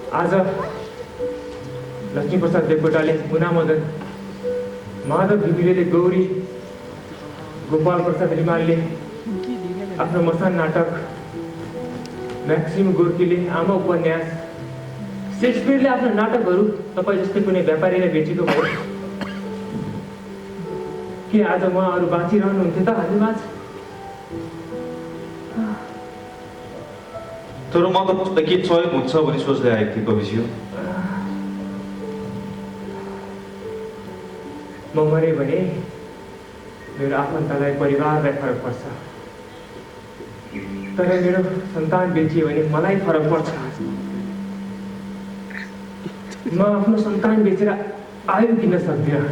आज लक्ष्मीप्रसाद देवकोटाले मुना मदन, माधव घिमिरेले गौरी, गोपाल प्रसाद रिमालले आफ्नो मसान नाटक, म्याक्सिम गोर्कीले आमा उपन्यास, शेक्सपियरले आफ्नो नाटकहरू तपाईँ जस्तै कुनै व्यापारीलाई बेचेको भयो के आज उहाँहरू बाँचिरहनुहुन्थ्यो त हामीमाझ? तर म त के सहयोग हुन्छ भने सोच्दै आएको थिएँ कविज्यू। म मरे भने मेरो आफन्तलाई, परिवारलाई फरक पर्छ, तर मेरो सन्तान बेचियो भने मलाई फरक पर्छ। म आफ्नो सन्तान बेचेर आयु किन्न सक्दिनँ।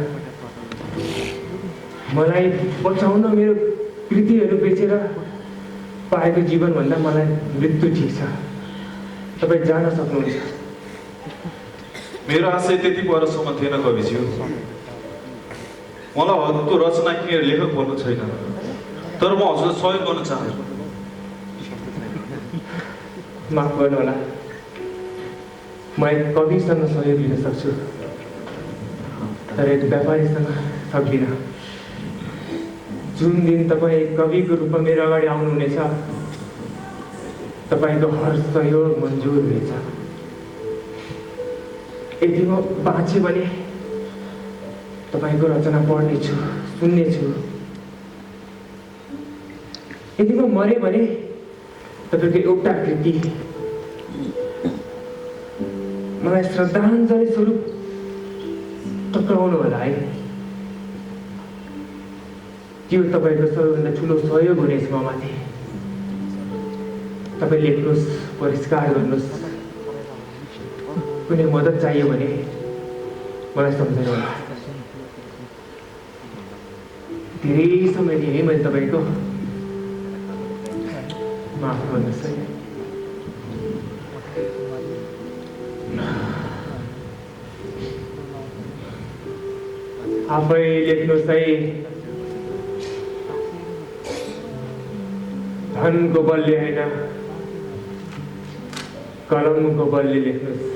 मलाई बचाउन मेरो कृतिहरू बेचेर पाएको जीवनभन्दा मलाई मृत्यु ठिक छ। तपाईँ जान सक्नुहुन्छ। मेरो आशय त्यति परसम्म थिएन कविज्यू। मलाई हजुरको रचना किनेर लेखक बन्नु छैन, तर म हजुरलाई सहयोग गर्न चाहन्छु। माफ गर्नुहोला, म एक कविसँग सहयोग लिन सक्छु, तर एक व्यापारीसँग सक्दिनँ। जुन दिन तपाईँ एक कविको रूपमा मेरो अगाडि आउनुहुनेछ, तपाईँको हर सहयोग मन्जुर हुनेछ। यदि म बाँचे भने तपाईँको रचना पढ्नेछु, सुन्नेछु। यदि म मरे भने तपाईँको एउटा कृति मलाई श्रद्धाञ्जली स्वरूप टक्राउनु होला है। त्यो तपाईँको सबैभन्दा ठुलो सहयोग हुनेछ ममाथि। तपाईँ लेख्नुहोस्, परिष्कार गर्नुहोस्। कुनै मद्दत चाहियो भने मलाई सम्झनु होला। धेरै समय लिएँ मैले तपाईँको, माफ गर्नुहोस् है। आफै लेख्नुहोस् है। धनको बलले होइन, कलमको बलले लेख्नुहोस्।